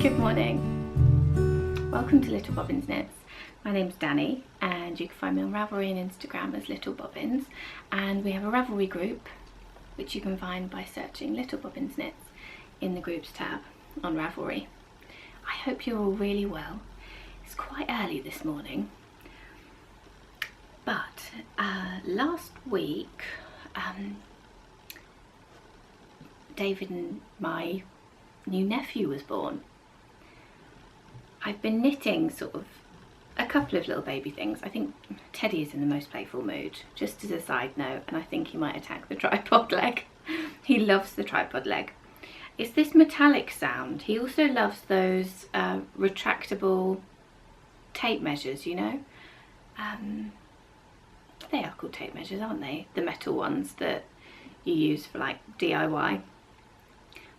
Good morning. Welcome to Little Bobbins Knits. My name's Dani and you can find me on Ravelry and Instagram as Little Bobbins, and we have a Ravelry group which you can find by searching Little Bobbins Knits in the groups tab on Ravelry. I hope you're all really well. It's quite early this morning, but last week David and my new nephew was born. I've been knitting sort of a couple of little baby things. I think Teddy is in the most playful mood, just as a side note, and I think he might attack the tripod leg. He loves the tripod leg. It's this metallic sound. He also loves those retractable tape measures, you know. They are called tape measures, aren't they? The metal ones that you use for like DIY.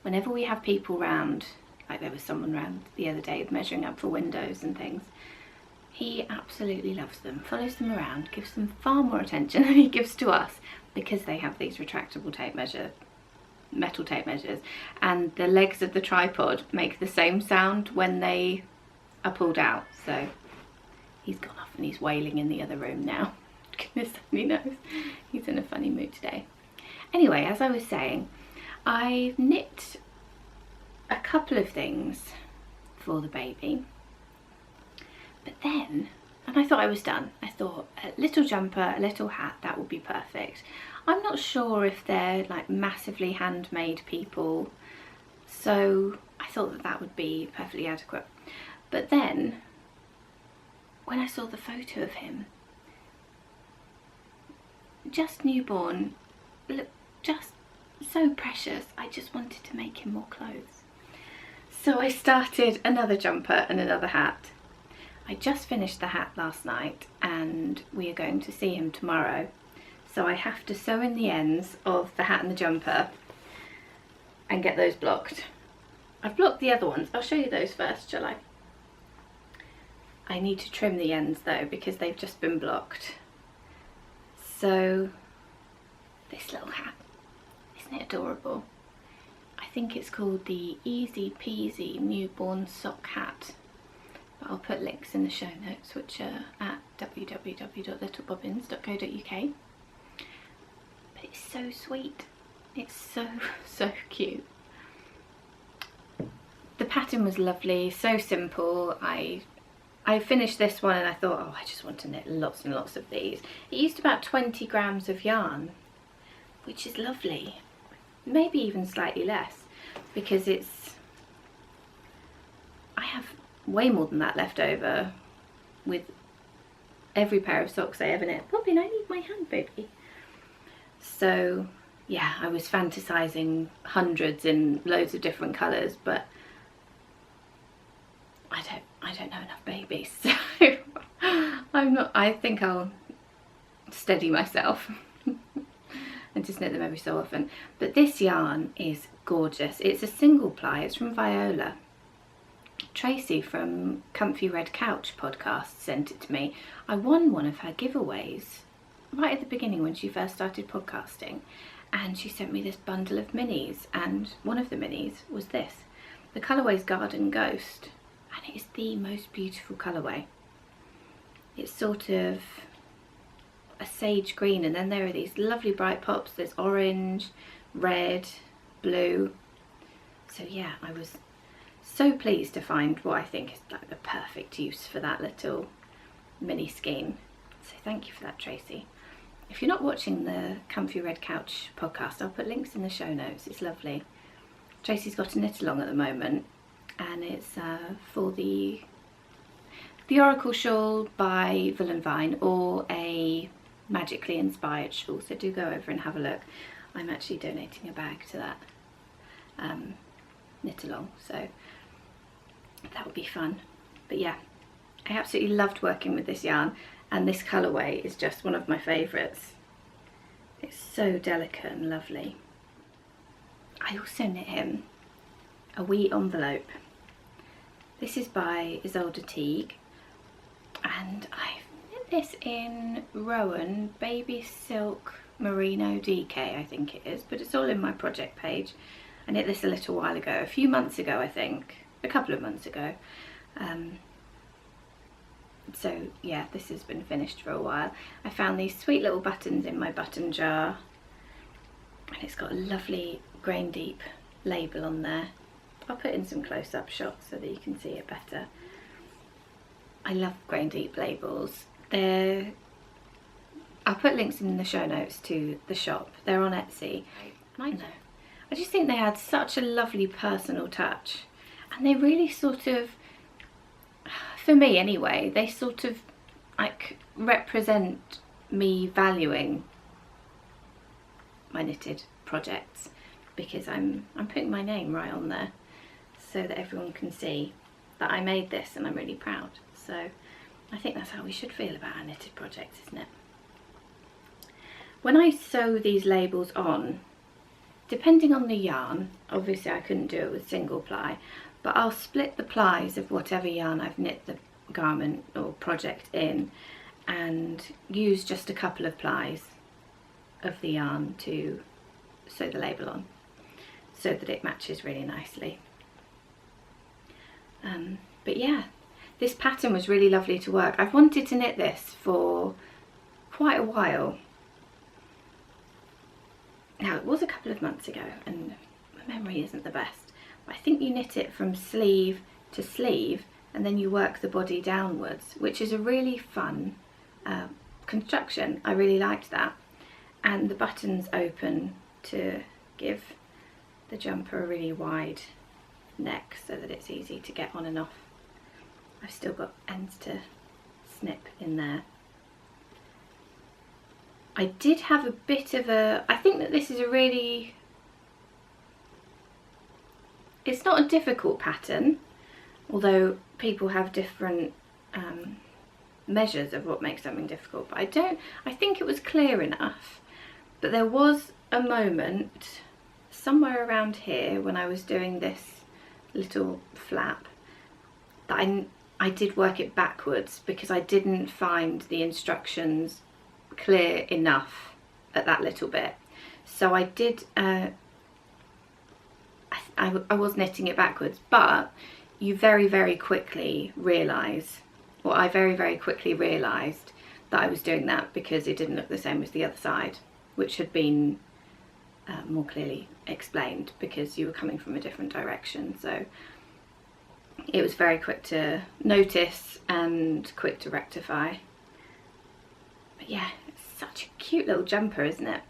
Whenever we have people round, like there was someone round the other day measuring up for windows and things, he absolutely loves them, follows them around, gives them far more attention than he gives to us, because they have these retractable tape measure, metal tape measures, and the legs of the tripod make the same sound when they are pulled out. So he's gone off and he's wailing in the other room now. Goodness only knows, he's in a funny mood today. Anyway, as I was saying, I knit a couple of things for the baby, but then, and I thought I was done. I thought a little jumper, a little hat, that would be perfect. I'm not sure if they're like massively handmade people, so I thought that that would be perfectly adequate. But then, when I saw the photo of him, just newborn, look, just so precious, I just wanted to make him more clothes. So I started another jumper and another hat. I just finished the hat last night and we are going to see him tomorrow. So I have to sew in the ends of the hat and the jumper and get those blocked. I've blocked the other ones. I'll show you those first, shall I? I need to trim the ends though because they've just been blocked. So this little hat, isn't it adorable? I think it's called the Easy Peasy Newborn Sock Hat. But I'll put links in the show notes, which are at www.littlebobbins.co.uk. But it's so sweet. It's so cute. The pattern was lovely, so simple. I finished this one and I thought, oh, I just want to knit lots and lots of these. It used about 20 grams of yarn, which is lovely. Maybe even slightly less, because I have way more than that left over with every pair of socks I ever knit. Robin, I need my hand, baby. So yeah, I was fantasizing hundreds in loads of different colours, but I don't know enough babies, so I think I'll steady myself and just knit them every so often. But this yarn is gorgeous. It's a single ply. It's from Viola. Tracy from Comfy Red Couch podcast sent it to me. I won one of her giveaways right at the beginning when she first started podcasting, and she sent me this bundle of minis, and one of the minis was this. The colourway's Garden Ghost, and it is the most beautiful colourway. It's sort of a sage green, and then there are these lovely bright pops. There's orange, red, blue. So yeah, I was so pleased to find what I think is like the perfect use for that little mini skein. So thank you for that, Tracy. If you're not watching the Comfy Red Couch podcast, I'll put links in the show notes. It's lovely. Tracy's got a knit along at the moment, and it's for the Oracle shawl by Vine, or a magically inspired shawl, so do go over and have a look. I'm actually donating a bag to that knit along, so that would be fun. But yeah, I absolutely loved working with this yarn, and this colourway is just one of my favourites. It's so delicate and lovely. I also knit him a wee envelope. This is by Isolde Teague, and I've knit this in Rowan Baby Silk Merino DK, I think it is, but it's all in my project page. I knit this a little while ago, a few months ago I think, a couple of months ago. So yeah, this has been finished for a while. I found these sweet little buttons in my button jar, and it's got a lovely grain deep label on there. I'll put in some close-up shots so that you can see it better. I love grain deep labels. I'll put links in the show notes to the shop. They're on Etsy. And I just think they had such a lovely personal touch, and they really sort of, for me anyway, they sort of like represent me valuing my knitted projects, because I'm putting my name right on there so that everyone can see that I made this and I'm really proud. So I think that's how we should feel about our knitted projects, isn't it? When I sew these labels on, depending on the yarn, obviously I couldn't do it with single ply, but I'll split the plies of whatever yarn I've knit the garment or project in, and use just a couple of plies of the yarn to sew the label on, so that it matches really nicely. But yeah, this pattern was really lovely to work. I've wanted to knit this for quite a while. Now, it was a couple of months ago and my memory isn't the best, but I think you knit it from sleeve to sleeve and then you work the body downwards, which is a really fun construction. I really liked that. And the buttons open to give the jumper a really wide neck so that it's easy to get on and off. I've still got ends to snip in there. I did have a bit of a, I think that this is a really, it's not a difficult pattern, although people have different measures of what makes something difficult, but I think it was clear enough. But there was a moment somewhere around here when I was doing this little flap that I did work it backwards because I didn't find the instructions clear enough at that little bit. So I did, I was knitting it backwards, but you very quickly realise, well, I very quickly realised that I was doing that because it didn't look the same as the other side, which had been more clearly explained because you were coming from a different direction. So it was very quick to notice and quick to rectify. But yeah, it's such a cute little jumper, isn't it?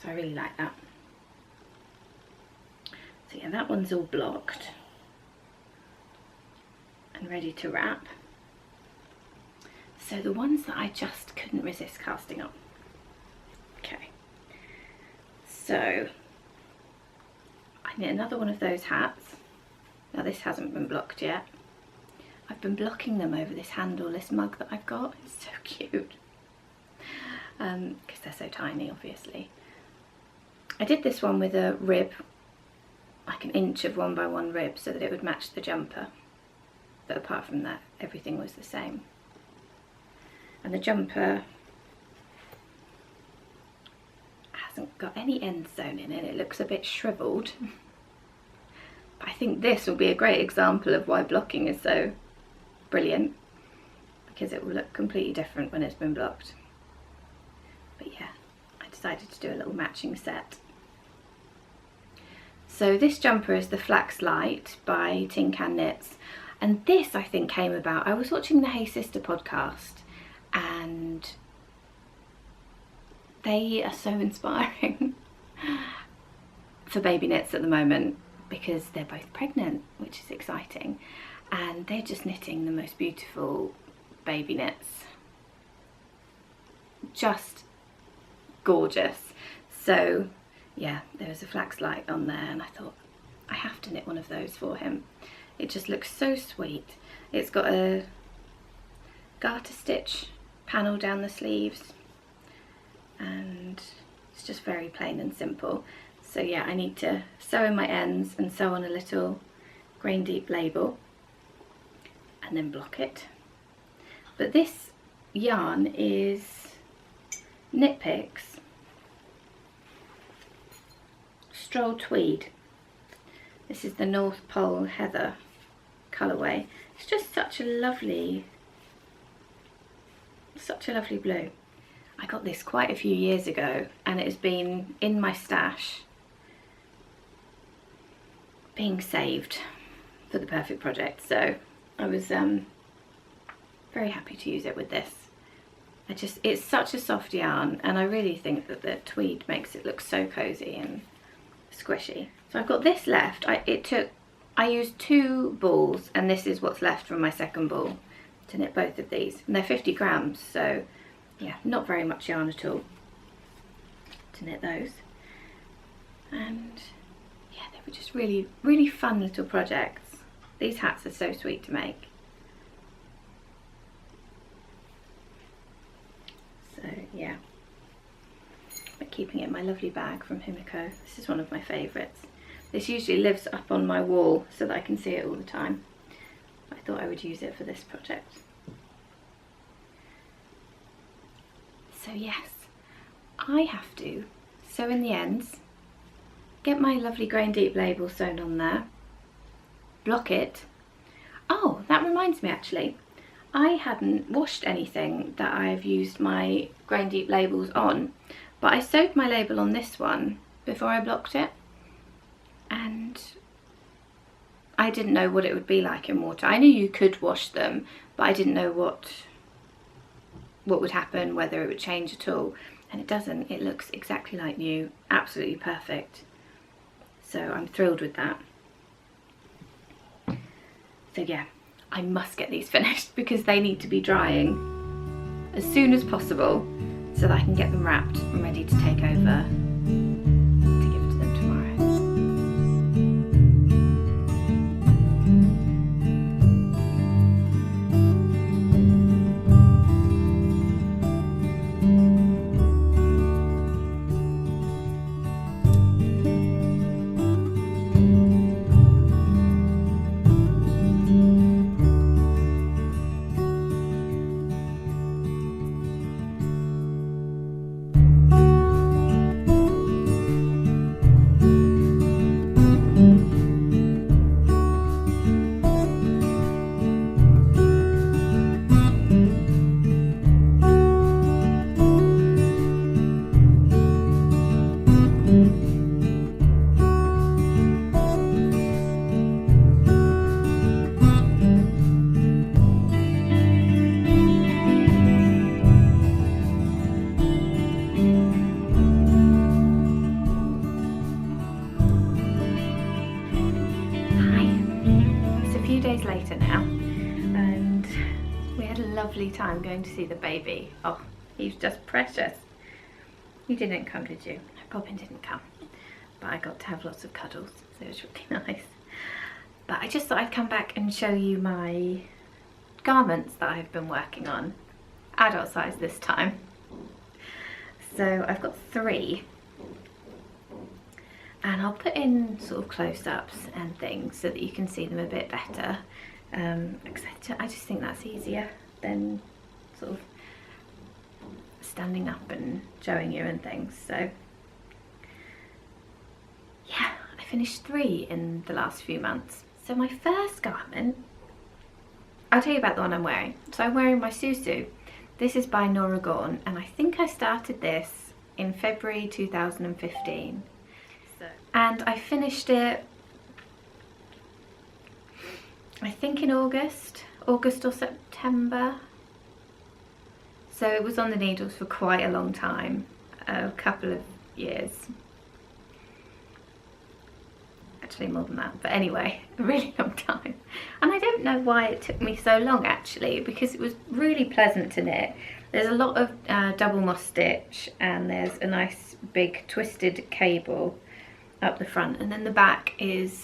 So I really like that. So yeah, that one's all blocked and ready to wrap. So the ones that I just couldn't resist casting on. Okay, so I knit another one of those hats. Now this hasn't been blocked yet. I've been blocking them over this handleless mug that I've got. It's so cute. Because they're so tiny, obviously. I did this one with a rib, like an inch of 1 by 1 rib, so that it would match the jumper. But apart from that, everything was the same. And the jumper hasn't got any ends sewn in it. It looks a bit shriveled. But I think this will be a great example of why blocking is so brilliant, because it will look completely different when it's been blocked. But yeah, I decided to do a little matching set. So this jumper is the Flax Light by Tin Can Knits, and this I think came about, I was watching the Hey Sister podcast and they are so inspiring for baby knits at the moment because they're both pregnant, which is exciting, and they're just knitting the most beautiful baby knits. Just gorgeous. So yeah, there was a Flax Light on there and I thought I have to knit one of those for him. It just looks so sweet. It's got a garter stitch panel down the sleeves and it's just very plain and simple. So yeah, I need to sew in my ends and sew on a little grain deep label and then block it. But this yarn is Knit Picks Stroll Tweed, This is the North Pole Heather colourway. It's just such a lovely blue. I got this quite a few years ago and it has been in my stash, being saved for the perfect project. So I was very happy to use it with this. It's such a soft yarn, and I really think that the tweed makes it look so cozy and squishy. So I've got this left. I used 2 balls, and this is what's left from my second ball to knit both of these. And they're 50 grams, so yeah, not very much yarn at all to knit those. And yeah, they were just really, really fun little projects. These hats are so sweet to make. So yeah, but keeping it in my lovely bag from Himiko. This is one of my favourites. This usually lives up on my wall so that I can see it all the time. I thought I would use it for this project. So yes, I have to sew in the ends, get my lovely grain deep label sewn on there, block it. Oh, that reminds me actually, I hadn't washed anything that I've used my grain deep labels on, but I sewed my label on this one before I blocked it, and I didn't know what it would be like in water. I knew you could wash them, but I didn't know what would happen, whether it would change at all, and it doesn't. It looks exactly like new, absolutely perfect. So I'm thrilled with that. So yeah, I must get these finished because they need to be drying as soon as possible so that I can get them wrapped and ready to take over to give to them tomorrow. Later now, and we had a lovely time going to see the baby. Oh, he's just precious. You didn't come, did you? No, Bobbin didn't come, but I got to have lots of cuddles, so it was really nice. But I just thought I'd come back and show you my garments that I've been working on, adult size this time. So I've got 3. And I'll put in sort of close-ups and things so that you can see them a bit better. I just think that's easier than sort of standing up and showing you and things. So yeah, I finished 3 in the last few months. So my first garment, I'll tell you about the one I'm wearing. So I'm wearing my Sousou. This is by Nora Gorn, and I think I started this in February 2015. And I finished it, I think in August or September. So it was on the needles for quite a long time, a couple of years. Actually more than that, but anyway, a really long time. And I don't know why it took me so long actually, because it was really pleasant to knit. There's a lot of double moss stitch, and there's a nice big twisted cable up the front, and then the back is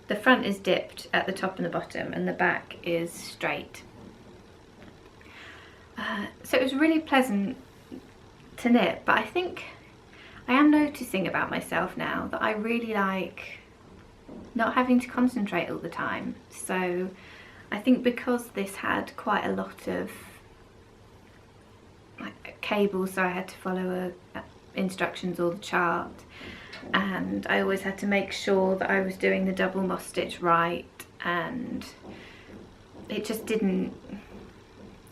the front is dipped at the top and the bottom, and the back is straight. So it was really pleasant to knit, but I think I am noticing about myself now that I really like not having to concentrate all the time. So I think because this had quite a lot of like cables, so I had to follow instructions or the chart, and I always had to make sure that I was doing the double moss stitch right, and it just didn't,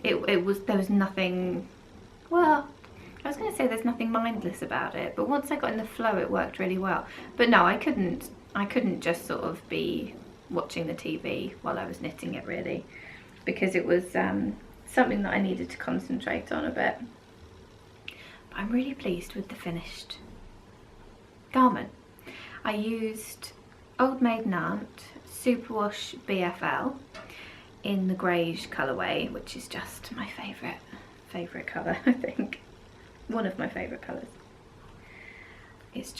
there was nothing, well, I was going to say there's nothing mindless about it, but once I got in the flow it worked really well. But no, I couldn't just sort of be watching the TV while I was knitting it, really, because it was something that I needed to concentrate on a bit. But I'm really pleased with the finished garment. I used Old Maiden Aunt Superwash BFL in the greige colourway, which is just my favourite colour, I think. One of my favourite colours. It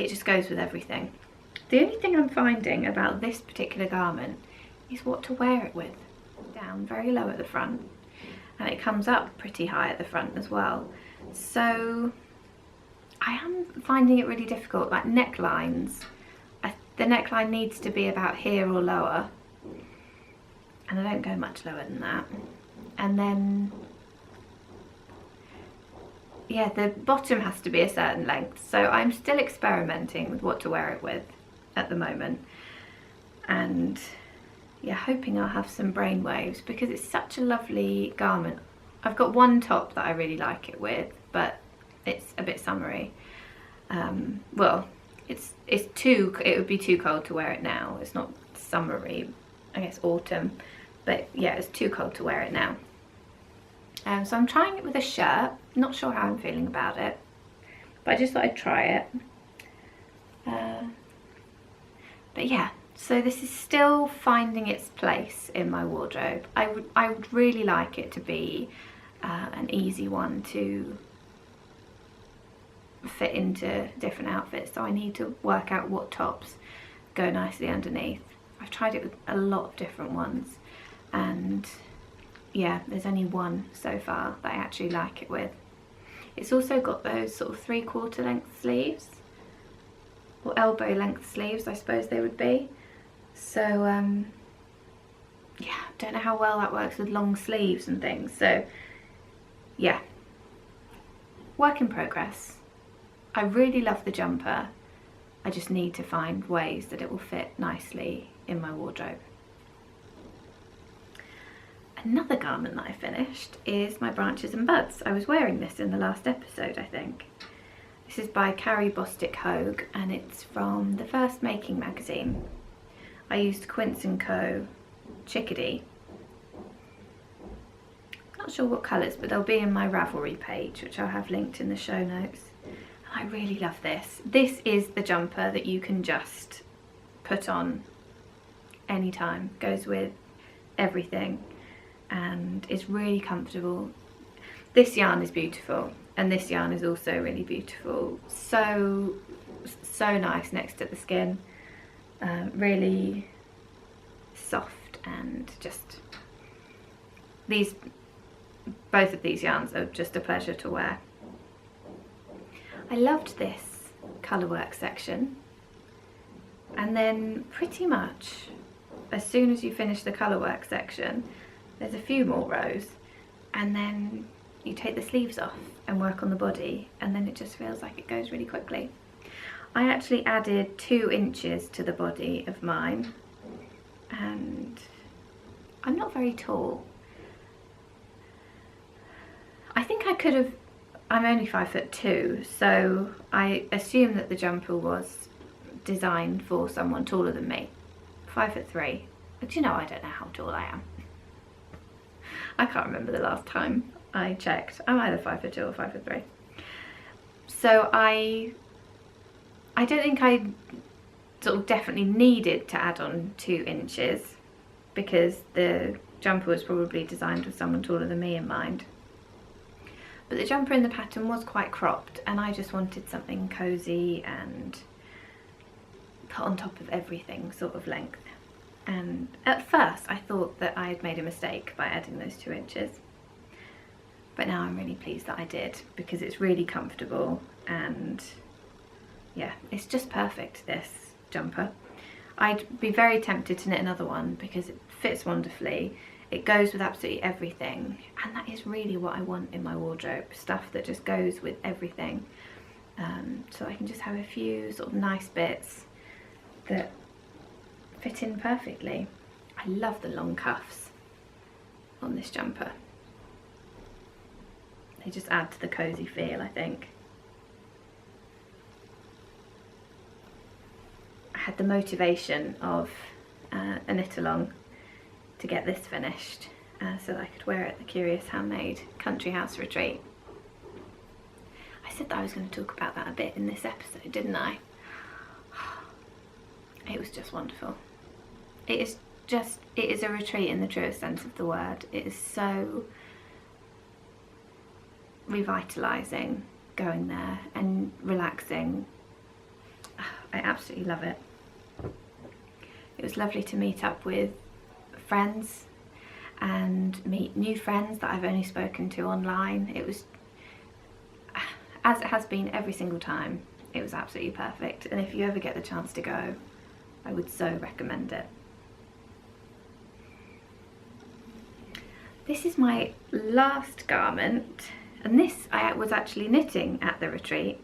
just goes with everything. The only thing I'm finding about this particular garment is what to wear it with. Down very low at the front, and it comes up pretty high at the front as well. So I am finding it really difficult, like necklines. The neckline needs to be about here or lower, and I don't go much lower than that. And then, yeah, the bottom has to be a certain length. So I'm still experimenting with what to wear it with at the moment, and yeah, hoping I'll have some brainwaves, because it's such a lovely garment. I've got one top that I really like it with, but it's a bit summery. Well, it would be too cold to wear it now. It's not summery, I guess autumn, but yeah, it's too cold to wear it now. So I'm trying it with a shirt. Not sure how I'm feeling about it, but I just thought I'd try it. But yeah, so this is still finding its place in my wardrobe. I would really like it to be an easy one to fit into different outfits, so I need to work out what tops go nicely underneath. I've tried it with a lot of different ones, and yeah, there's only one so far that I actually like it with. It's also got those sort of 3/4 length sleeves, or elbow length sleeves I suppose they would be. So yeah, don't know how well that works with long sleeves and things. So yeah, work in progress. I really love the jumper. I just need to find ways that it will fit nicely in my wardrobe. Another garment that I finished is my Branches and Buds. I was wearing this in the last episode, I think. This is by Carrie Bostic Hogue, and it's from the First Making magazine. I used Quince & Co. Chickadee. Not sure what colours, but they'll be in my Ravelry page, which I'll have linked in the show notes. I really love this. This is the jumper that you can just put on anytime. Goes with everything and is really comfortable. This yarn is beautiful, and this yarn is also really beautiful. So nice next to the skin. Really soft, and just both of these yarns are just a pleasure to wear. I loved this colourwork section, and then pretty much as soon as you finish the colourwork section, there's a few more rows, and then you take the sleeves off and work on the body, and then it just feels like it goes really quickly. I actually added 2 inches to the body of mine, and I'm not very tall. I think I could have, I'm only 5'2", so I assume that the jumper was designed for someone taller than me. 5'3", but you know, I don't know how tall I am. I can't remember the last time I checked. I'm either 5'2" or 5'3". So I don't think I sort of definitely needed to add on 2 inches, because the jumper was probably designed with someone taller than me in mind. But the jumper in the pattern was quite cropped, and I just wanted something cozy and put on top of everything sort of length. And at first I thought that I had made a mistake by adding those 2 inches. But now I'm really pleased that I did, because it's really comfortable, and yeah, it's just perfect, this jumper. I'd be very tempted to knit another one because it fits wonderfully. it goes with absolutely everything, and that is really what I want in my wardrobe, stuff that just goes with everything. So I can just have a few sort of nice bits that fit in perfectly. I love the long cuffs on this jumper. They just add to the cozy feel, I think. I had the motivation of a knit along to get this finished so that I could wear it at the Curious Handmade Country House retreat. I said that I was going to talk about that a bit in this episode, didn't I? It was just wonderful. It is a retreat in the truest sense of the word. It is so revitalising going there and relaxing. I absolutely love it. It was lovely to meet up with friends and meet new friends that I've only spoken to online. It was, as it has been every single time, it was absolutely perfect. And if you ever get the chance to go, I would so recommend it. This is my last garment, and this I was actually knitting at the retreat.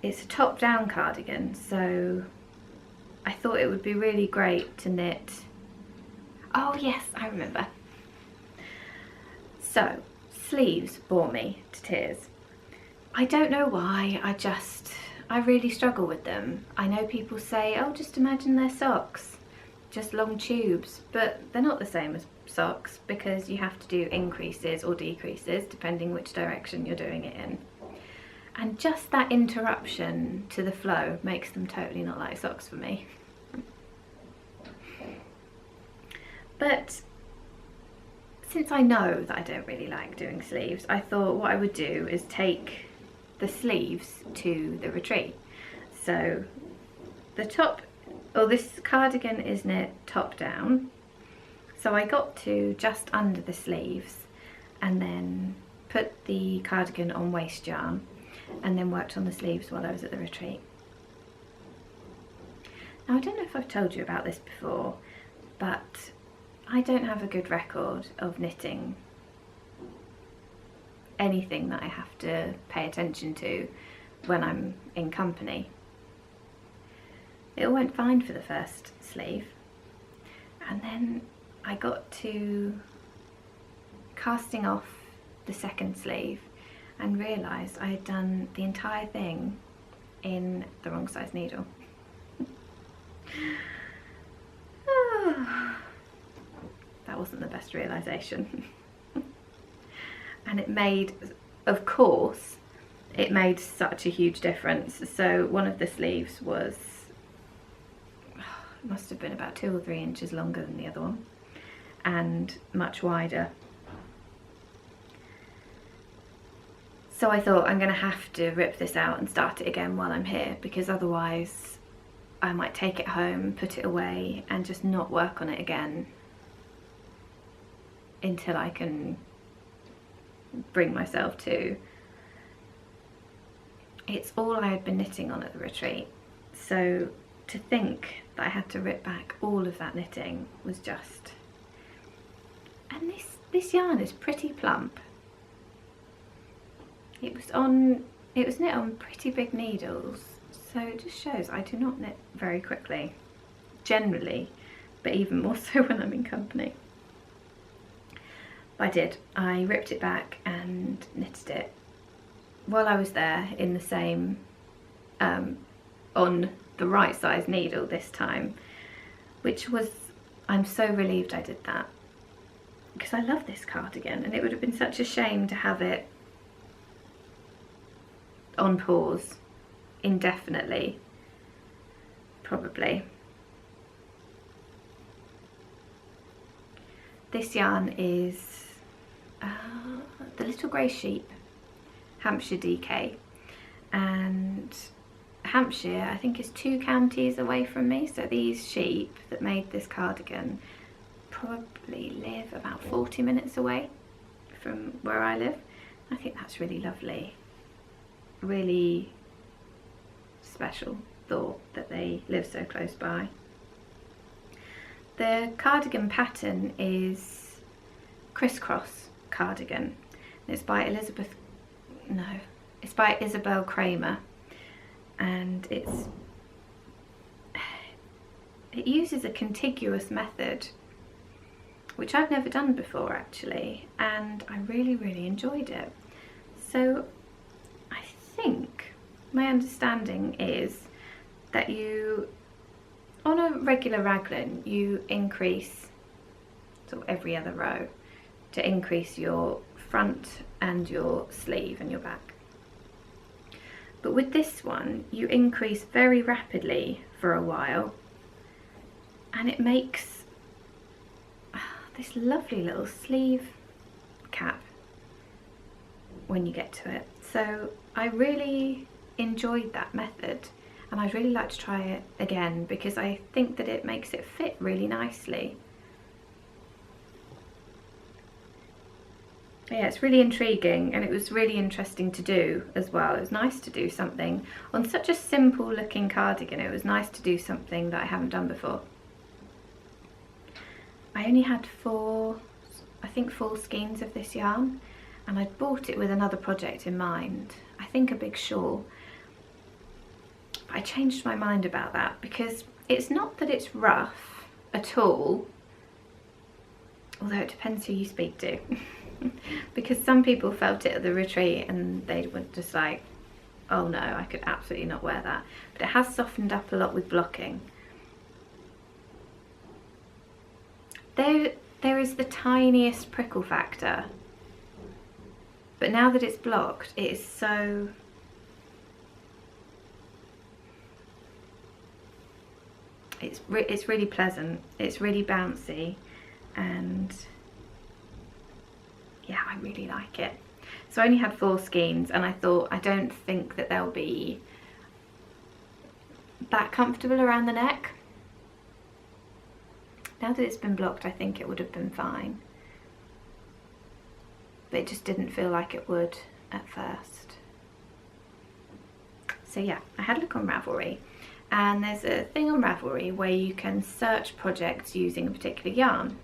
It's a top-down cardigan, so I thought it would be really great to knit. Oh yes, I remember. So, sleeves bore me to tears. I don't know why, I really struggle with them. I know people say, oh, just imagine they're socks, just long tubes, but they're not the same as socks because you have to do increases or decreases depending which direction you're doing it in. And just that interruption to the flow makes them totally not like socks for me. But since I know that I don't really like doing sleeves, I thought what I would do is take the sleeves to the retreat. So the top, or this cardigan is knit top down. So I got to just under the sleeves and then put the cardigan on waist yarn and then worked on the sleeves while I was at the retreat. Now I don't know if I've told you about this before, but I don't have a good record of knitting anything that I have to pay attention to when I'm in company. It all went fine for the first sleeve, and then I got to casting off the second sleeve and realised I had done the entire thing in the wrong size needle. That wasn't the best realisation. And it made, of course, it made such a huge difference. So one of the sleeves was, it must have been about 2 or 3 inches longer than the other one and much wider. So I thought I'm going to have to rip this out and start it again while I'm here, because otherwise I might take it home, put it away and just not work on it again until I can bring myself to. It's all I had been knitting on at the retreat, so to think that I had to rip back all of that knitting was just... And this yarn is pretty plump. It was knit on pretty big needles, so it just shows I do not knit very quickly generally, but even more so when I'm in company. But I did. I ripped it back and knitted it while I was there in the same, on the right size needle this time, which was, I'm so relieved I did that, because I love this cardigan and it would have been such a shame to have it on pause indefinitely, probably. This yarn is the Little Grey Sheep Hampshire DK, and Hampshire I think is 2 counties away from me, so these sheep that made this cardigan probably live about 40 minutes away from where I live. I think that's really lovely, really special thought that they live so close by. The cardigan pattern is crisscross cardigan. It's by Isabel Kramer, and it uses a contiguous method, which I've never done before actually, and I really enjoyed it. So I think my understanding is that you, on a regular raglan, you increase sort of every other row to increase your front and your sleeve and your back. But with this one, you increase very rapidly for a while, and it makes this lovely little sleeve cap when you get to it. So I really enjoyed that method, and I'd really like to try it again because I think that it makes it fit really nicely. Yeah, it's really intriguing, and it was really interesting to do as well. It was nice to do something on such a simple looking cardigan. It was nice to do something that I haven't done before. I only had four skeins of this yarn, and I bought it with another project in mind. I think a big shawl. But I changed my mind about that because it's not that it's rough at all, although it depends who you speak to. Because some people felt it at the retreat and they were just like, oh no, I could absolutely not wear that. But it has softened up a lot with blocking. There is the tiniest prickle factor, but now that it's blocked, it is so... It's really pleasant, it's really bouncy, and yeah, I really like it. So I only had 4 skeins, and I thought, I don't think that they'll be that comfortable around the neck. Now that it's been blocked, I think it would have been fine, but it just didn't feel like it would at first. So yeah, I had a look on Ravelry, and there's a thing on Ravelry where you can search projects using a particular yarn.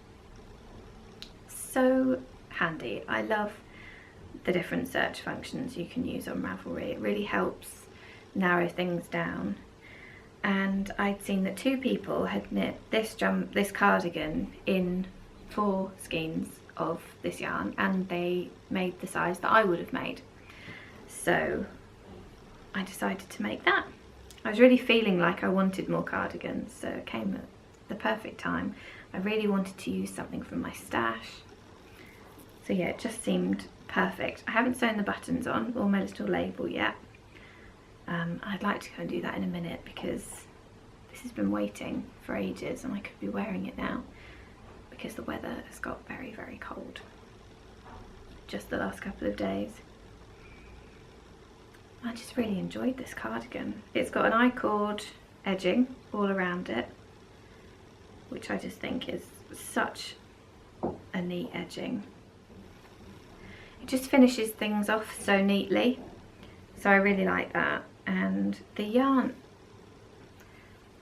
So handy. I love the different search functions you can use on Ravelry. It really helps narrow things down. And I'd seen that 2 people had knit this cardigan in 4 skeins of this yarn, and they made the size that I would have made. So I decided to make that. I was really feeling like I wanted more cardigans, so it came at the perfect time. I really wanted to use something from my stash. So yeah, it just seemed perfect. I haven't sewn the buttons on or my little label yet. I'd like to go and do that in a minute because this has been waiting for ages, and I could be wearing it now because the weather has got very cold just the last couple of days. I just really enjoyed this cardigan. It's got an I-cord edging all around it, which I just think is such a neat edging. It just finishes things off so neatly, so I really like that. And the yarn,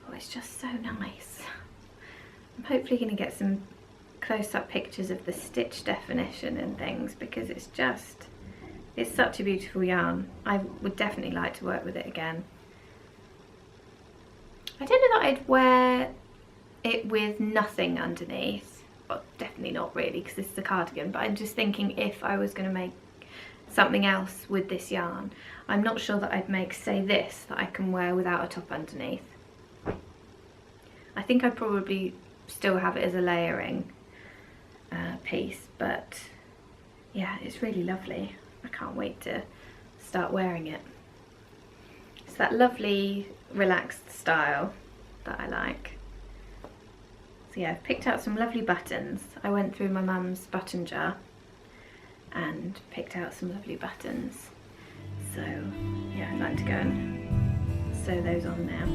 oh, it's just so nice. I'm hopefully going to get some close-up pictures of the stitch definition and things, because it's such a beautiful yarn. I would definitely like to work with it again. I don't know that I'd wear it with nothing underneath. Well, definitely not really, because this is a cardigan, but I'm just thinking if I was going to make something else with this yarn, I'm not sure that I'd make, say, this that I can wear without a top underneath. I think I'd probably still have it as a layering piece, but yeah, it's really lovely. I can't wait to start wearing it. It's that lovely relaxed style that I like. So yeah, I've picked out some lovely buttons. I went through my mum's button jar and picked out some lovely buttons. So yeah, I'd like to go and sew those on now.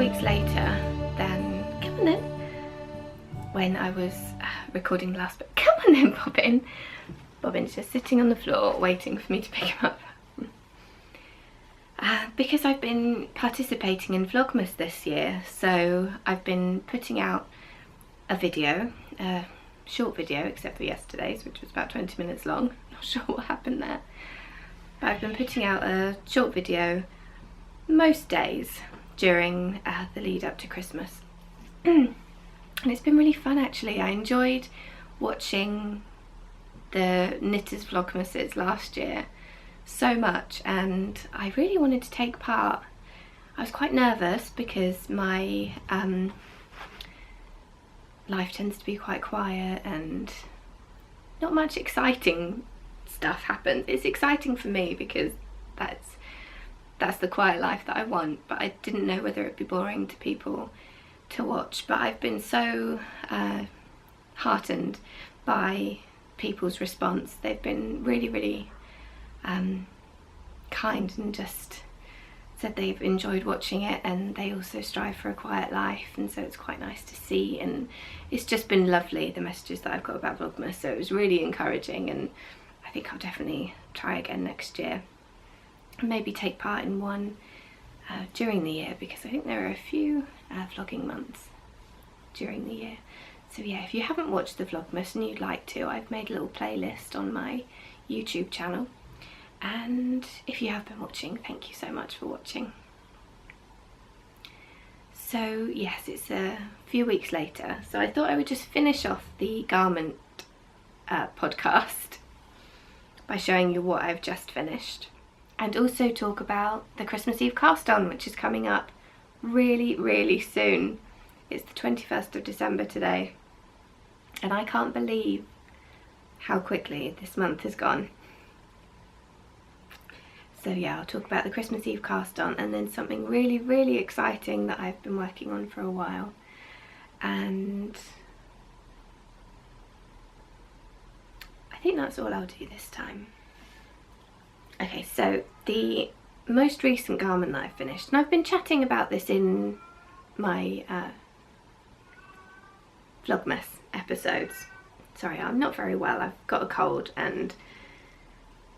weeks later than, come on then, when I was recording the last bit. Come on then, Bobbin. Bobbin's just sitting on the floor waiting for me to pick him up. Because I've been participating in Vlogmas this year, so I've been putting out a video, a short video except for yesterday's, which was about 20 minutes long. Not sure what happened there. But I've been putting out a short video most days during the lead up to Christmas. And it's been really fun actually. I enjoyed watching the Knitters Vlogmases last year so much, and I really wanted to take part. I was quite nervous because my life tends to be quite quiet and not much exciting stuff happens. It's exciting for me because that's the quiet life that I want, but I didn't know whether it'd be boring to people to watch. But I've been so heartened by people's response. They've been really kind and just said they've enjoyed watching it, and they also strive for a quiet life, and so it's quite nice to see, and it's just been lovely, the messages that I've got about Vlogmas. So it was really encouraging, and I think I'll definitely try again next year and maybe take part in one during the year, because I think there are a few vlogging months during the year. So yeah, if you haven't watched the Vlogmas and you'd like to, I've made a little playlist on my YouTube channel. And if you have been watching, thank you so much for watching. So yes, it's a few weeks later, so I thought I would just finish off the garment podcast by showing you what I've just finished, and also talk about the Christmas Eve cast on, which is coming up really soon. It's the 21st of December today, and I can't believe how quickly this month has gone. So yeah, I'll talk about the Christmas Eve cast on, and then something really exciting that I've been working on for a while. And I think that's all I'll do this time. Okay, so the most recent garment that I've finished, and I've been chatting about this in my Vlogmas episodes. Sorry, I'm not very well. I've got a cold and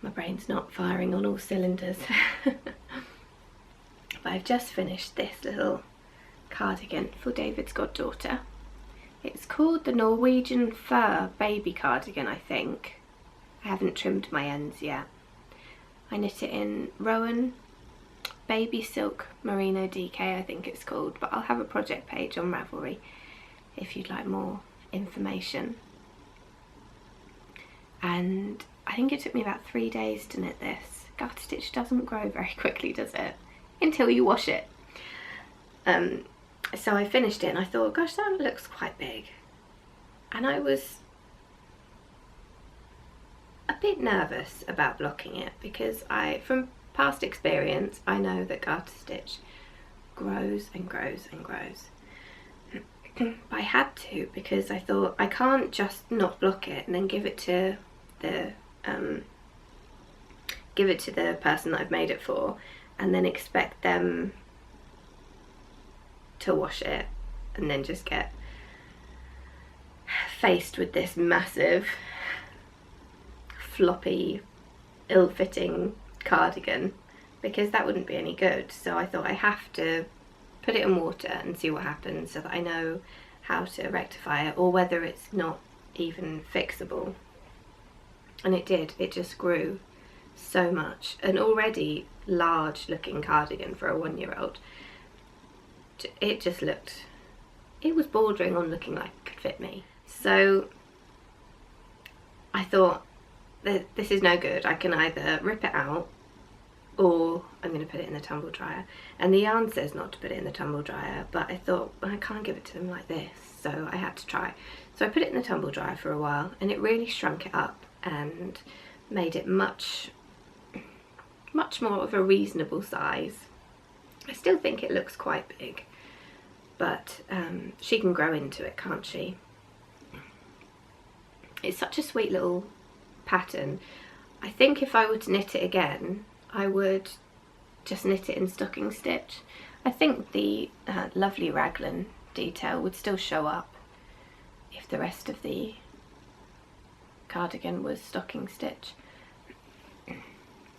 my brain's not firing on all cylinders. But I've just finished this little cardigan for David's goddaughter. It's called the Norwegian Fur Baby Cardigan, I think. I haven't trimmed my ends yet. I knit it in Rowan Baby Silk Merino DK, I think it's called, but I'll have a project page on Ravelry if you'd like more information. And I think it took me about 3 days to knit this. Garter stitch doesn't grow very quickly, does it? Until you wash it. So I finished it and I thought, gosh, that looks quite big. And I was a bit nervous about blocking it because from past experience, I know that garter stitch grows and grows and grows. But I had to, because I thought I can't just not block it and then give it to the person that I've made it for and then expect them to wash it and then just get faced with this massive floppy ill-fitting cardigan, because that wouldn't be any good. So I thought I have to put it in water and see what happens so that I know how to rectify it, or whether it's not even fixable. And it did, it just grew so much. An already large looking cardigan for a 1-year-old. It just looked, it was bordering on looking like it could fit me. So I thought, this is no good. I can either rip it out or I'm going to put it in the tumble dryer. And the yarn says not to put it in the tumble dryer, but I thought, well, I can't give it to them like this, so I had to try. So I put it in the tumble dryer for a while, and it really shrunk it up and made it much more of a reasonable size. I still think it looks quite big, but she can grow into it, can't she? It's such a sweet little pattern. I think if I were to knit it again, I would just knit it in stocking stitch. I think the lovely raglan detail would still show up if the rest of the cardigan was stocking stitch,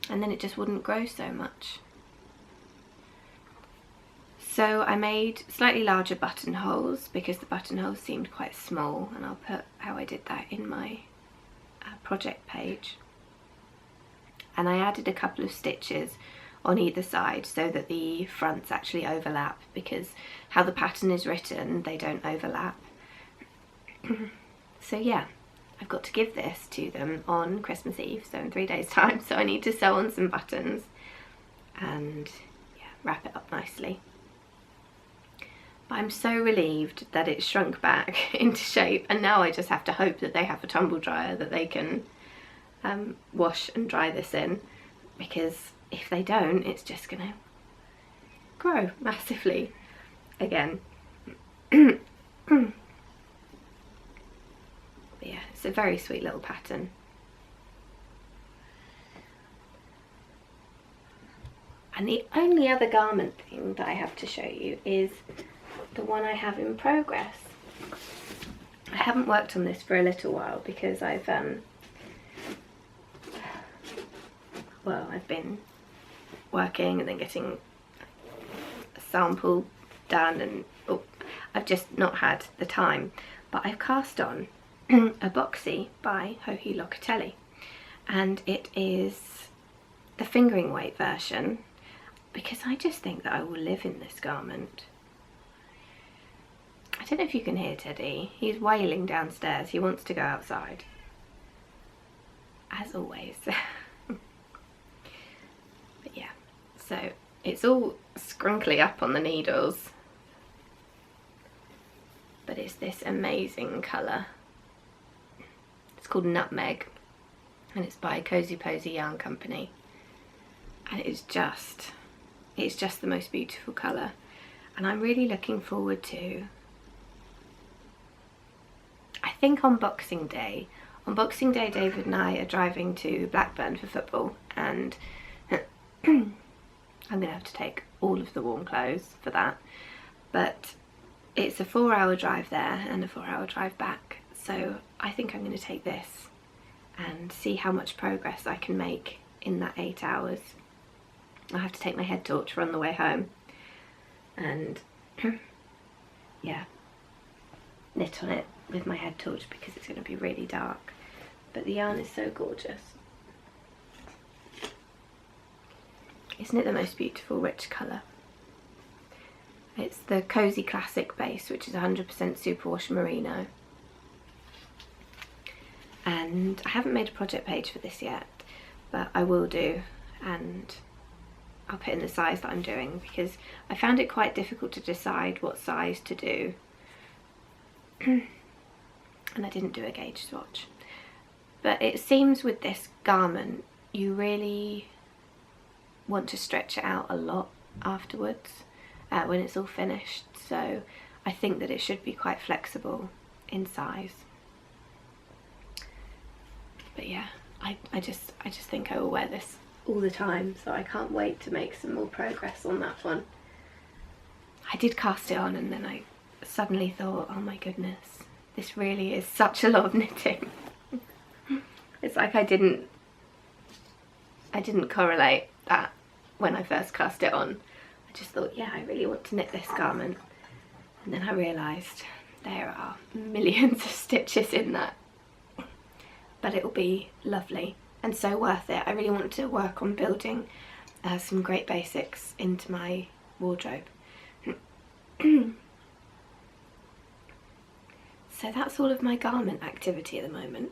and then it just wouldn't grow so much. So I made slightly larger buttonholes because the buttonholes seemed quite small, and I'll put how I did that in my project page. And I added a couple of stitches on either side so that the fronts actually overlap, because how the pattern is written, they don't overlap. So yeah, I've got to give this to them on Christmas Eve, so in 3 days time, so I need to sew on some buttons and yeah, wrap it up nicely. But I'm so relieved that it's shrunk back into shape, and now I just have to hope that they have a tumble dryer that they can wash and dry this in, because if they don't, it's just gonna grow massively again. But yeah, it's a very sweet little pattern. And the only other garment thing that I have to show you is the one I have in progress. I haven't worked on this for a little while because I've been working and then getting a sample done, and I've just not had the time. But I've cast on a Boxy by Hohi Locatelli, and it is the fingering weight version, because I just think that I will live in this garment. I don't know if you can hear Teddy, he's wailing downstairs, he wants to go outside, as always. But yeah, so it's all scrunkly up on the needles, but it's this amazing colour. It's called Nutmeg, and it's by Cozy Posy Yarn Company, and it's just the most beautiful colour. And I'm really looking forward to, I think on Boxing Day David and I are driving to Blackburn for football, and I'm gonna have to take all of the warm clothes for that, but it's a 4-hour drive there and a 4-hour drive back, so I think I'm going to take this and see how much progress I can make in that 8 hours. I have to take my head torch on the way home and yeah, knit on it with my head torch because it's going to be really dark, but the yarn is so gorgeous. Isn't it the most beautiful rich colour? It's the Cozy Classic base, which is 100% superwash merino. And I haven't made a project page for this yet, but I will do, and I'll put in the size that I'm doing, because I found it quite difficult to decide what size to do. And I didn't do a gauge swatch. But it seems with this garment, you really want to stretch it out a lot afterwards when it's all finished, so I think that it should be quite flexible in size. But yeah, I just think I will wear this all the time, so I can't wait to make some more progress on that one. I did cast it on and then I suddenly thought, oh my goodness, this really is such a lot of knitting. It's like I didn't correlate that when I first cast it on. I just thought, yeah, I really want to knit this garment, and then I realised there are millions of stitches in that, but it will be lovely and so worth it. I really want to work on building some great basics into my wardrobe. So that's all of my garment activity at the moment.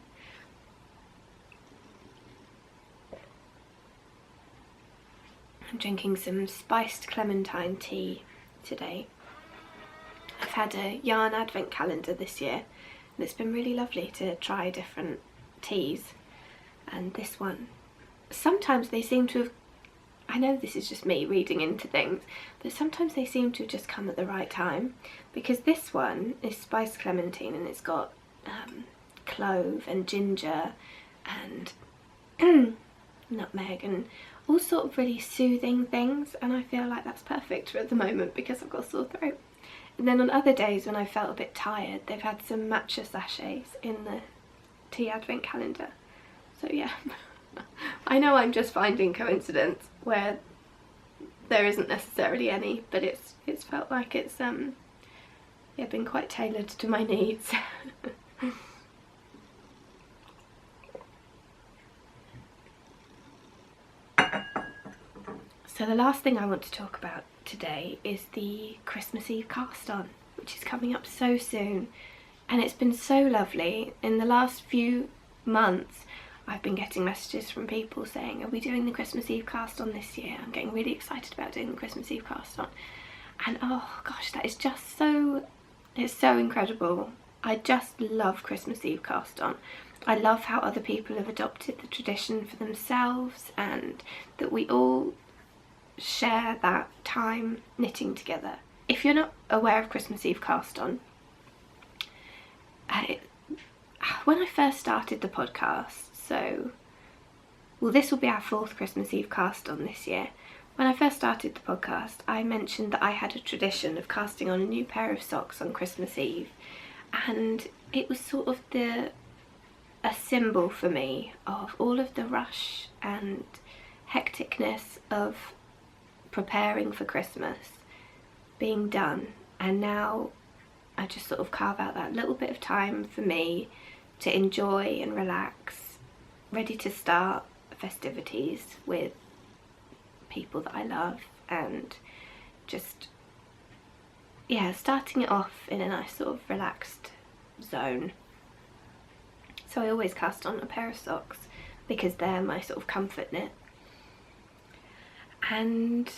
I'm drinking some spiced clementine tea today. I've had a yarn advent calendar this year, and it's been really lovely to try different teas. And this one, sometimes they seem to have, I know this is just me reading into things, but sometimes they seem to have just come at the right time, because this one is spiced clementine and it's got clove and ginger and nutmeg and all sort of really soothing things, and I feel like that's perfect at the moment because I've got a sore throat. And then on other days when I felt a bit tired, they've had some matcha sachets in the tea advent calendar. So yeah, I know I'm just finding coincidence where there isn't necessarily any, but it's felt like it's yeah, been quite tailored to my needs. So the last thing I want to talk about today is the Christmas Eve cast on, which is coming up so soon, and it's been so lovely. In the last few months I've been getting messages from people saying, are we doing the Christmas Eve cast on this year? I'm getting really excited about doing the Christmas Eve cast on, and oh gosh, that is just so, it's so incredible. I just love Christmas Eve cast on. I love how other people have adopted the tradition for themselves, and that we all share that time knitting together. If you're not aware of Christmas Eve cast on, when I first started the podcast, so well, this will be our 4th Christmas Eve cast on this year. When I first started the podcast, I mentioned that I had a tradition of casting on a new pair of socks on Christmas Eve, and it was sort of a symbol for me of all of the rush and hecticness of preparing for Christmas being done, and now I just sort of carve out that little bit of time for me to enjoy and relax, ready to start festivities with people that I love, and just, yeah, starting it off in a nice sort of relaxed zone. So I always cast on a pair of socks because they're my sort of comfort knit, and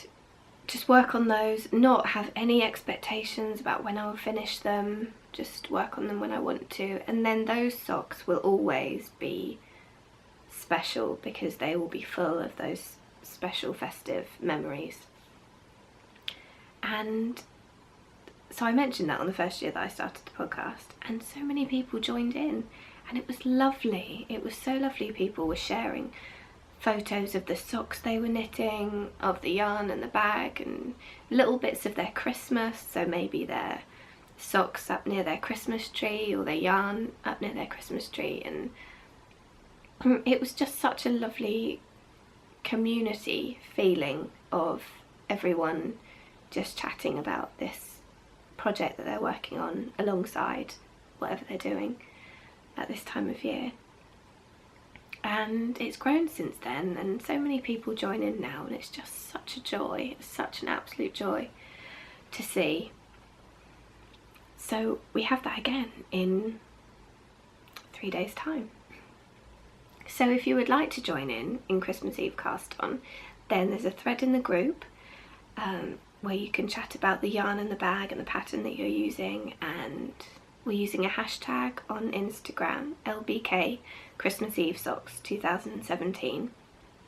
just work on those, not have any expectations about when I will finish them, just work on them when I want to. And then those socks will always be special because they will be full of those special festive memories. And so I mentioned that on the first year that I started the podcast, and so many people joined in, and it was lovely. It was so lovely. People were sharing photos of the socks they were knitting, of the yarn and the bag, and little bits of their Christmas. So maybe their socks up near their Christmas tree, or their yarn up near their Christmas tree, and it was just such a lovely community feeling of everyone just chatting about this project that they're working on alongside whatever they're doing at this time of year. And it's grown since then, and so many people join in now, and it's just such a joy. It's such an absolute joy to see. So we have that again in 3 days' time. So if you would like to join in Christmas Eve cast on, then there's a thread in the group where you can chat about the yarn and the bag and the pattern that you're using, and we're using a hashtag on Instagram, LBK Christmas Eve Socks 2017,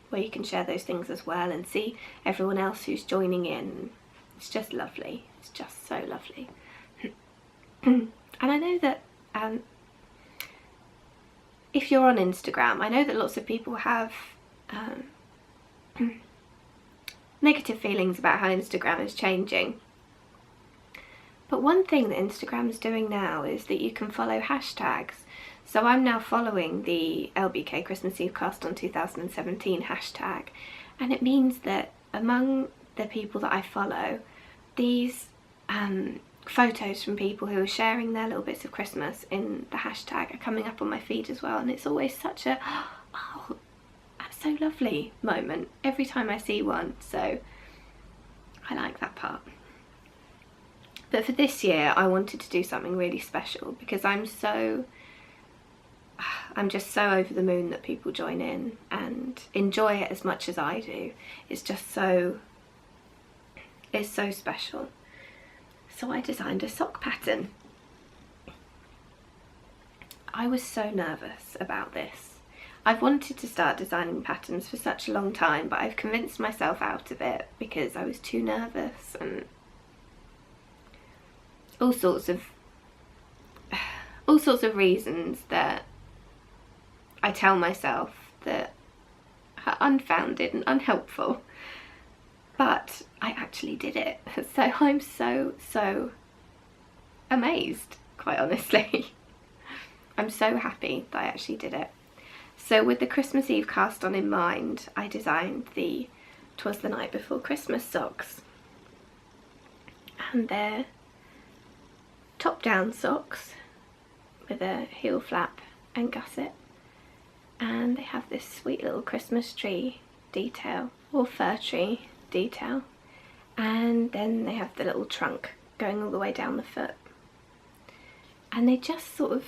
where you can share those things as well and see everyone else who's joining in. It's just lovely. It's just so lovely. And I know that if you're on Instagram, I know that lots of people have negative feelings about how Instagram is changing. But one thing that Instagram's doing now is that you can follow hashtags. So I'm now following the LBK Christmas Eve Cast on 2017 hashtag, and it means that among the people that I follow, these photos from people who are sharing their little bits of Christmas in the hashtag are coming up on my feed as well, and it's always such a, oh, that's so lovely moment every time I see one, so I like that part. But for this year I wanted to do something really special because I'm just so over the moon that people join in and enjoy it as much as I do. It's just so, it's so special. So I designed a sock pattern. I was so nervous about this. I've wanted to start designing patterns for such a long time, but I've convinced myself out of it because I was too nervous and all sorts of reasons that I tell myself that unfounded and unhelpful, but I actually did it. So I'm so amazed, quite honestly. I'm so happy that I actually did it. So with the Christmas Eve cast on in mind, I designed the 'Twas the Night Before Christmas socks. And they're top down socks with a heel flap and gusset. And they have this sweet little Christmas tree detail, or fir tree detail. And then they have the little trunk going all the way down the foot. And they just sort of,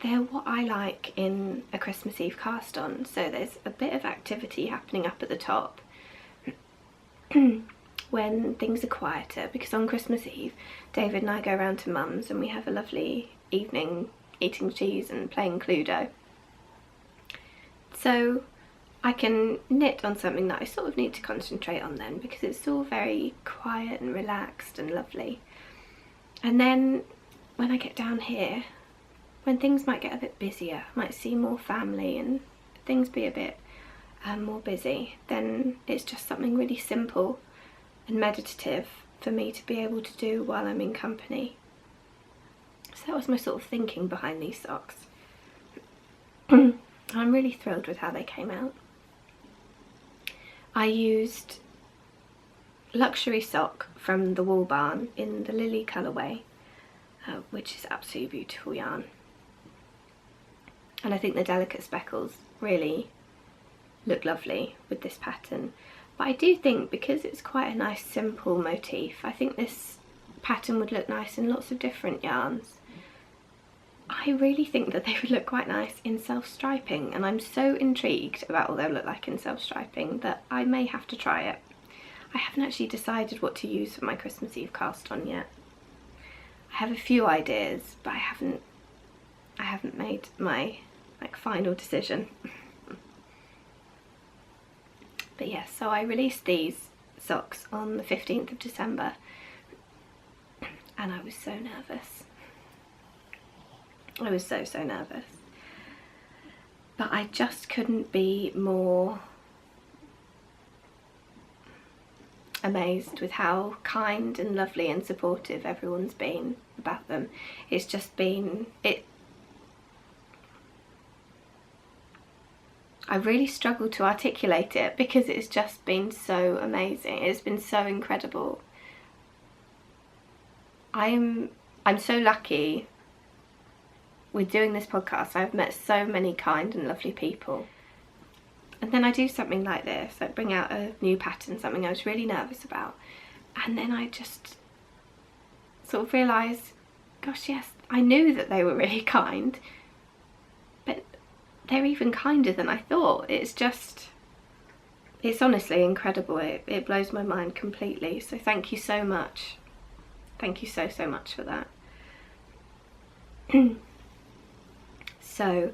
they're what I like in a Christmas Eve cast on. So there's a bit of activity happening up at the top when things are quieter, because on Christmas Eve David and I go around to Mum's and we have a lovely evening eating cheese and playing Cluedo. So I can knit on something that I sort of need to concentrate on then, because it's all very quiet and relaxed and lovely. And then when I get down here, when things might get a bit busier, I might see more family and things be a bit more busy, then it's just something really simple and meditative for me to be able to do while I'm in company. So that was my sort of thinking behind these socks. I'm really thrilled with how they came out. I used luxury sock from the Wool Barn in the Lily colourway, which is absolutely beautiful yarn. And I think the delicate speckles really look lovely with this pattern. But I do think, because it's quite a nice simple motif, I think this pattern would look nice in lots of different yarns. I really think that they would look quite nice in self-striping, and I'm so intrigued about what they'll look like in self-striping that I may have to try it. I haven't actually decided what to use for my Christmas Eve cast on yet. I have a few ideas, but I haven't made my final decision. But yes, so I released these socks on the 15th of December and I was so nervous. I was so nervous. But I just couldn't be more amazed with how kind and lovely and supportive everyone's been about them. It's just been, I really struggled to articulate it because it's just been so amazing. It's been so incredible. I'm so lucky with doing this podcast. I've met so many kind and lovely people. And then I do something like this, like bring out a new pattern, something I was really nervous about. And then I just sort of realise, gosh, yes, I knew that they were really kind, but they're even kinder than I thought. It's honestly incredible. It blows my mind completely. So thank you so much. Thank you so much for that. So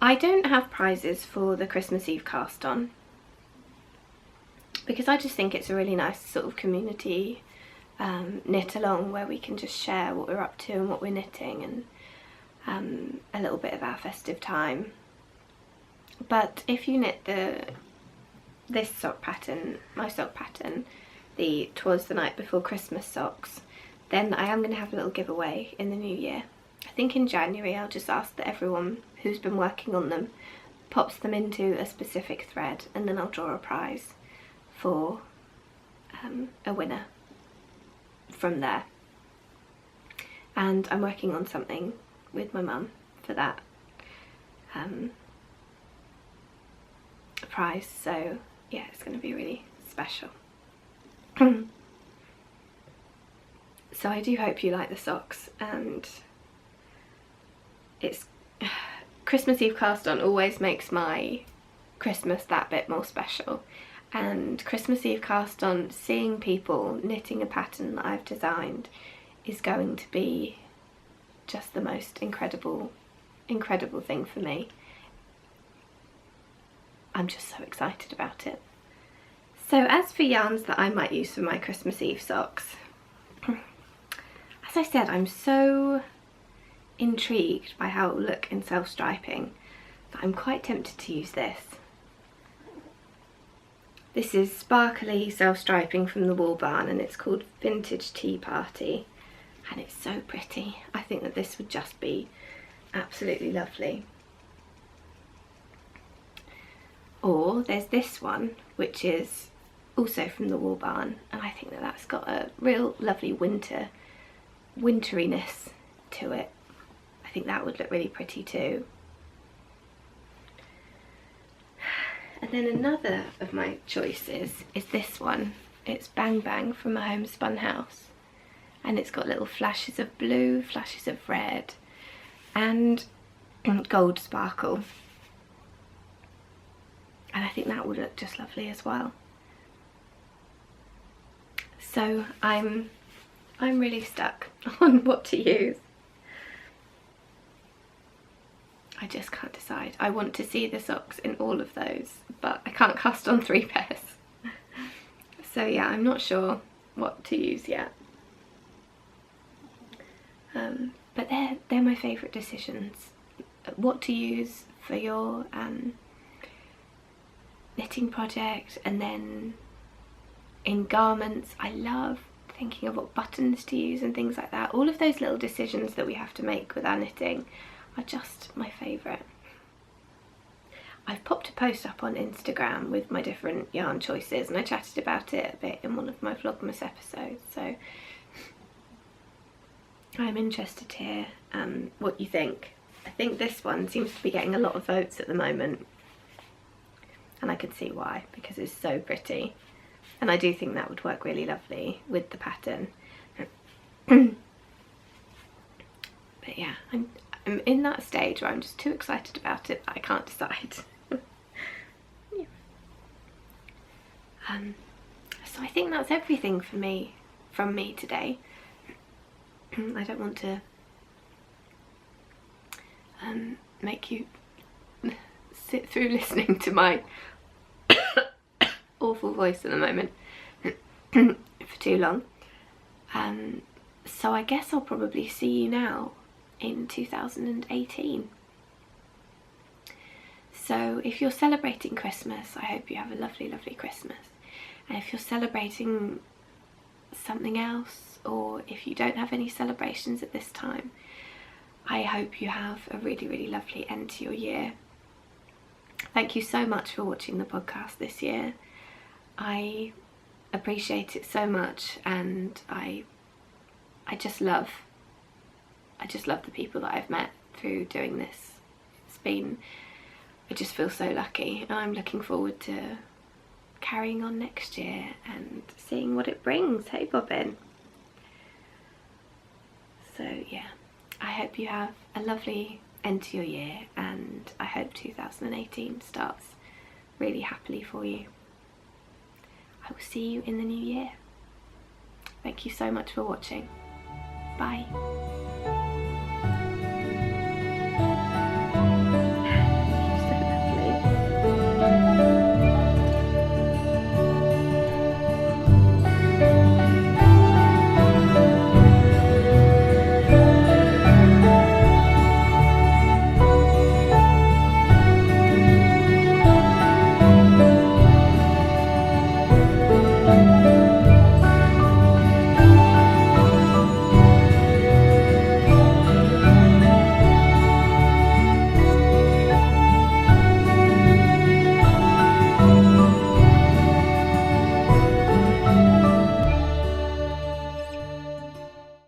I don't have prizes for the Christmas Eve cast on because I just think it's a really nice sort of community knit along where we can just share what we're up to and what we're knitting, and a little bit of our festive time. But if you knit this sock pattern, my sock pattern, the 'Twas the Night Before Christmas socks, then I am going to have a little giveaway in the new year. I think in January I'll just ask that everyone who's been working on them pops them into a specific thread, and then I'll draw a prize for a winner from there. And I'm working on something with my mum for that prize, so yeah, it's going to be really special. So I do hope you like the socks, and it's Christmas Eve cast on always makes my Christmas that bit more special, and Christmas Eve cast on, seeing people knitting a pattern that I've designed, is going to be just the most incredible thing for me. I'm just so excited about it. So as for yarns that I might use for my Christmas Eve socks, as I said, I'm so intrigued by how it will look in self-striping that I'm quite tempted to use this. This is sparkly self-striping from the Wool Barn, and it's called Vintage Tea Party, and it's so pretty. I think that this would just be absolutely lovely. Or there's this one, which is also from the Wool Barn, and I think that that's got a real lovely winteriness to it. I think that would look really pretty too. And then another of my choices is this one. It's Bang Bang from a Homespun House, and it's got little flashes of blue, flashes of red, and gold sparkle. And I think that would look just lovely as well. So I'm really stuck on what to use. I just can't decide. I want to see the socks in all of those, but I can't cast on 3 pairs. So yeah, I'm not sure what to use yet. But they're my favourite decisions. What to use for your knitting project, and then in garments, I love thinking of what buttons to use and things like that. All of those little decisions that we have to make with our knitting are just my favourite. I've popped a post up on Instagram with my different yarn choices, and I chatted about it a bit in one of my Vlogmas episodes, so I'm interested to hear what you think. I think this one seems to be getting a lot of votes at the moment, and I can see why, because it's so pretty, and I do think that would work really lovely with the pattern. But yeah, I'm in that stage where I'm just too excited about it that I can't decide. Yeah. So I think that's everything from me today. I don't want to make you sit through listening to my awful voice at the moment for too long. So I guess I'll probably see you now in 2018. So if you're celebrating Christmas, I hope you have a lovely, lovely Christmas. And if you're celebrating something else, or if you don't have any celebrations at this time, I hope you have a really, really lovely end to your year. Thank you so much for watching the podcast this year. I appreciate it so much, and I just love the people that I've met through doing this. I just feel so lucky, and I'm looking forward to carrying on next year and seeing what it brings. Hey Bobbin. So yeah, I hope you have a lovely end to your year, and I hope 2018 starts really happily for you. I will see you in the new year. Thank you so much for watching. Bye.